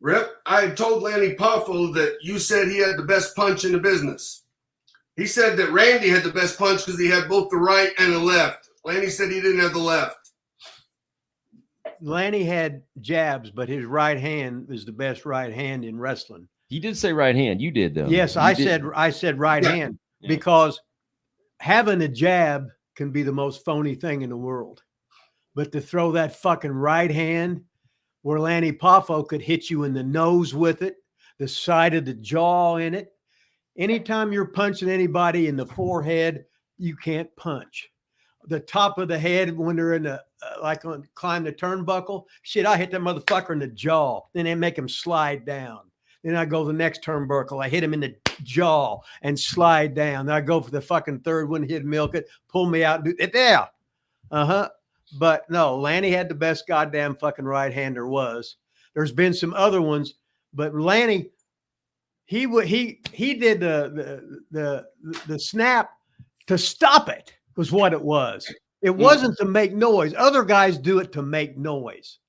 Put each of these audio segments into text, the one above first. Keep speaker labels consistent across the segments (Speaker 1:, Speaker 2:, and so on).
Speaker 1: Rip, I had told Lanny Poffo that you said he had the best punch in the business. He said that Randy had the best punch because he had both the right and the left. Lanny said he didn't have the left.
Speaker 2: Lanny had jabs, but his right hand is the best right hand in wrestling.
Speaker 3: He did say right hand. You did, though.
Speaker 2: Yes, I said right hand because having a jab can be the most phony thing in the world. But to throw that fucking right hand where Lanny Poffo could hit you in the nose with it, the side of the jaw in it. Anytime you're punching anybody in the forehead, you can't punch. The top of the head when they're in the climb the turnbuckle. Shit, I hit that motherfucker in the jaw. Then they make him slide down. Then I go the next turnbuckle. I hit him in the jaw and slide down. Then I go for the fucking third one, hit milk it, pull me out, and do it there. But no, Lanny had the best goddamn fucking right hand there was. There's been some other ones, but Lanny, he did the snap to stop it. Was what it was. It wasn't to make noise. Other guys do it to make noise.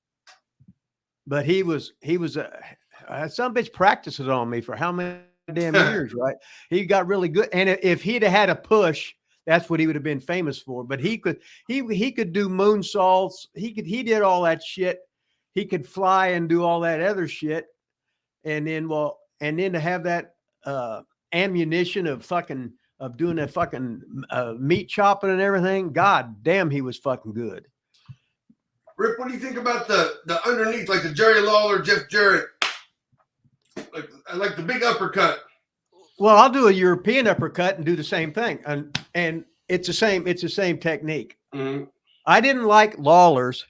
Speaker 2: But he was some bitch practices on me for how many damn years, right? He got really good. And if he'd have had a push, that's what he would have been famous for. But he could do moonsaults. He did all that shit. He could fly and do all that other shit. And then to have that ammunition of doing that fucking meat chopping and everything, god damn, he was fucking good.
Speaker 1: Rip, what do you think about the underneath, like the Jerry Lawler, Jeff Jarrett, like the big uppercut?
Speaker 2: Well, I'll do a European uppercut and do the same thing, and it's the same technique. Mm-hmm. I didn't like Lawler's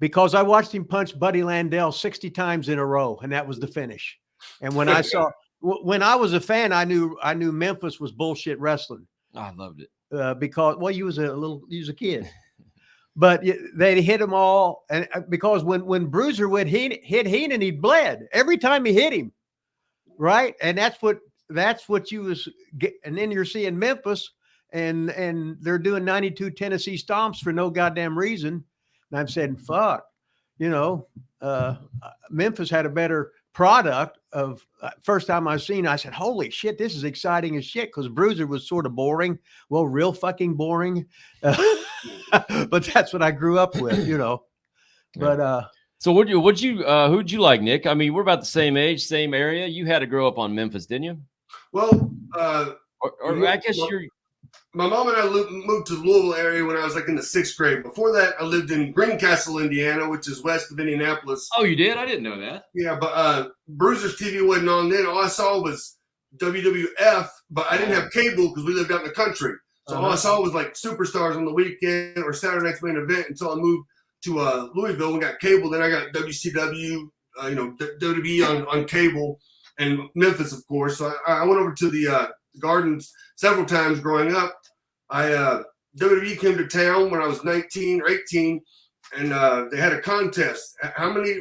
Speaker 2: because I watched him punch Buddy Landell 60 times in a row, and that was the finish. And when when I was a fan, I knew Memphis was bullshit wrestling.
Speaker 3: I loved it
Speaker 2: because you was a kid, but they hit them all, and because when Bruiser would hit Heenan, he bled every time he hit him, right? And that's what you was get, and then you're seeing Memphis, and they're doing 92 Tennessee stomps for no goddamn reason. And I'm saying, fuck, Memphis had a better product of first time I seen, I said, holy shit, this is exciting as shit, because Bruiser was sort of boring. Well, real fucking boring. But that's what I grew up with, But
Speaker 3: so who'd you like, Nick? I mean, we're about the same age, same area. You had to grow up on Memphis, didn't you?
Speaker 1: Well,
Speaker 3: or I guess
Speaker 1: my mom and I moved to the Louisville area when I was like in the 6th grade. Before that, I lived in Greencastle, Indiana, which is west of Indianapolis.
Speaker 3: Oh, you did? I didn't know that.
Speaker 1: Yeah, but Bruiser's TV wasn't on then. All I saw was WWF, but I didn't have cable because we lived out in the country. So all I saw was like Superstars on the weekend or Saturday Night's Main Event until I moved to Louisville and got cable. Then I got WCW, WWE on cable, and Memphis, of course. So I went over to the Gardens several times growing up. WWE came to town when I was 19 or 18, and they had a contest. How many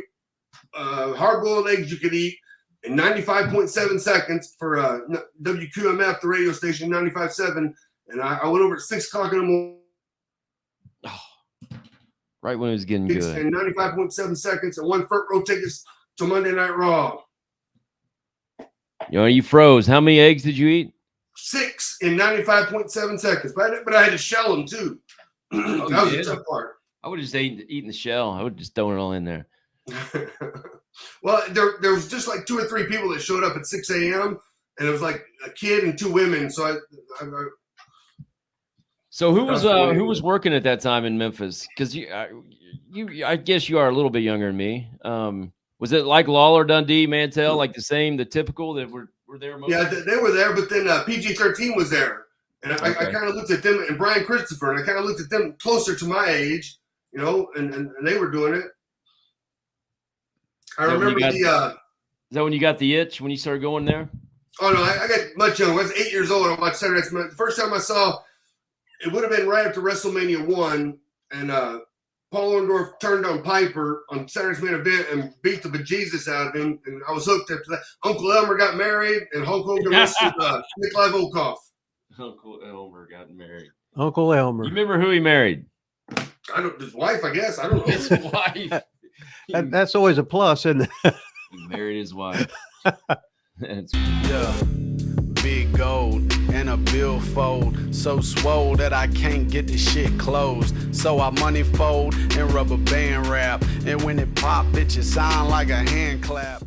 Speaker 1: hard-boiled eggs you could eat in 95.7 seconds for WQMF, the radio station, 95.7. And I went over at 6 o'clock in the morning.
Speaker 3: Oh, right when it was getting good.
Speaker 1: In 95.7 seconds and won front row tickets to Monday Night Raw.
Speaker 3: You froze. How many eggs did you eat?
Speaker 1: 6 in 95.7 seconds. But I had to shell them, too. That was the tough part.
Speaker 3: I would have just eaten the shell. I would just throw it all in there.
Speaker 1: Well, there was just like 2 or 3 people that showed up at 6 a.m. And it was like a kid and 2 women. So
Speaker 3: So who was working at that time in Memphis? Because I guess you are a little bit younger than me. Was it like Lawler, Dundee, Mantell, like the typical that were there?
Speaker 1: Yeah, they were there, but then PG-13 was there, and I kind of looked at them, and Brian Christopher, and I kind of looked at them closer to my age, and they were doing it. I remember is
Speaker 3: that when you got the itch when you started going there?
Speaker 1: Oh no, I got much younger. I was 8 years old. I watched Saturday Night. The first time I saw. It would have been right after WrestleMania 1, and Paul Orndorff turned on Piper on Saturday's Main Event and beat the bejesus out of him, and I was hooked after that. Uncle Elmer got married, and Hulk Hogan wrestled Nikolai Volkov.
Speaker 3: Uncle Elmer got married.
Speaker 2: Uncle Elmer.
Speaker 3: You remember who he married?
Speaker 1: His wife, I guess. I don't know.
Speaker 3: His wife.
Speaker 2: That's always a plus, isn't it?
Speaker 3: He married his wife. That's
Speaker 4: Yeah. Big gold and a billfold, so swole that I can't get the shit closed. So I money fold and rubber band wrap, and when it pop, bitch, it sound like a hand clap.